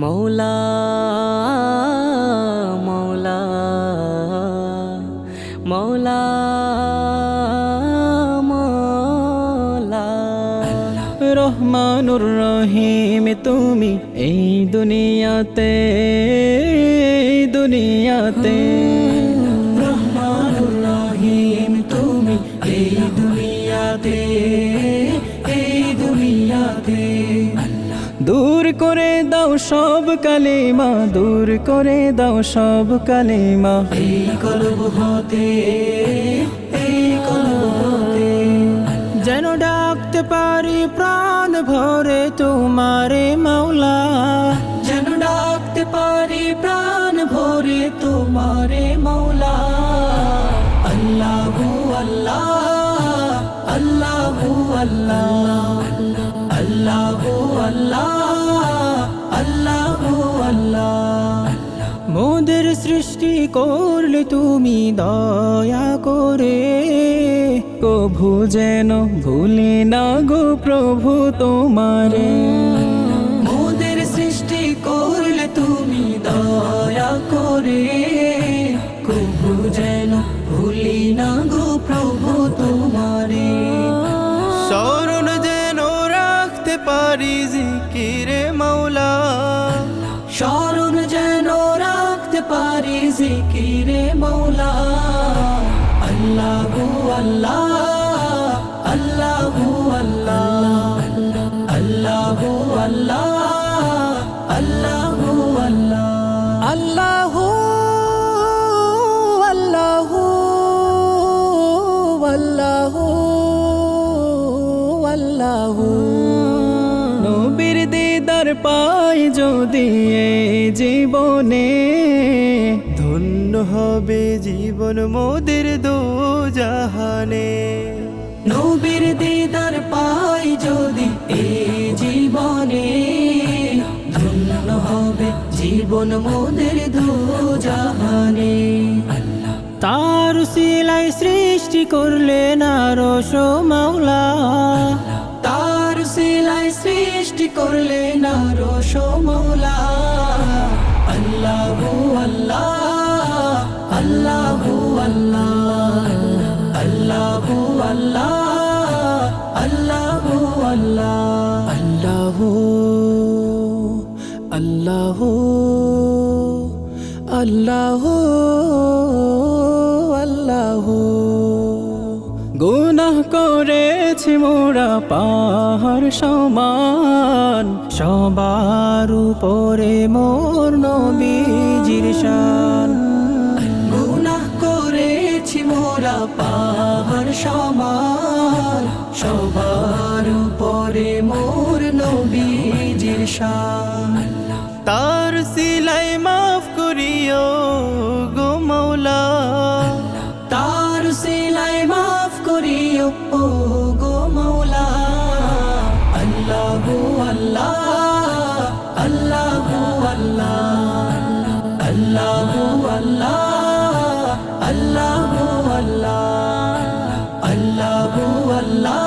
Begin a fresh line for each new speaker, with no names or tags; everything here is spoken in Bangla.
মৌলা মৌলা মৌলা মৌলা রহমানুর রহিম তুমি এই দুনিয়াতে রহমানুর রহিম তুমি এই দুনিয়াতে দূর করে দাও সব কালিমা, দূর করে দাও সব কালিমা, এই কলব হতে যেন ডাকতে পারি প্রাণ ভরে তোমারে মাওলা, যেন ডাকতে পারি প্রাণ ভরে তোমারে মাওলা। আল্লাহু আল্লাহ আল্লাহু আল্লাহ আল্লাহু আল্লাহ আল্লাহু আল্লাহ। মোদের সৃষ্টি করলে তুমি দয়া করে, কভু যেন ভুলি না গো প্রভু তোমারে। মোদের সৃষ্টি করলে তুমি দয়া করে, কভু যেন ভুলি না গো প্রভু তোমারে। স্মরণ যেন রাখতে পারি জিকিরে মাওলা, স্মরণ যেন রাখতে পারি জিকিরে মাওলা। আল্লাহু আল্লাহ আল্লাহু আল্লাহ আল্লাহু আল্লাহ আল্লাহু আল্লাহ আল্লাহু আল্লাহু আল্লাহু। নবীর দিদার পাই যদি এই জীবনে, ধন্য হবে জীবন মোদের দোজাহানে। নবীর দিদার পাই যদি এই জীবনে, ধন্য হবে জীবন মোদের দোজাহানে। তার সিলাই সৃষ্টি করলেন আরশ মাওলা, তার সিলাই সৃষ্টি করলেন আরশ মাওলা। আল্লাহু আল্লাহ আল্লাহু আল্লাহ আল্লাহু আল্লাহ আল্লাহু আল্লাহ আল্লাহু আল্লাহু আল্লাহু আল্লাহু। গুনাহ করেছি মোরা পাহাড় সমান, সবার উপরে মোর নবীজির শান। গুনাহ করেছি মোরা পাহাড় সমান, সবার উপরে মোর নবীজির শান। তার সিলাই মাফ করিও গো মাওলা, তার সিলাই মাফ করিও ও গো মাওলা। আল্লাহু আল্লাহ আল্লাহু আল্লাহ আল্লাহু আল্লাহ আল্লাহু আল্লাহ আল্লাহু আল্লাহ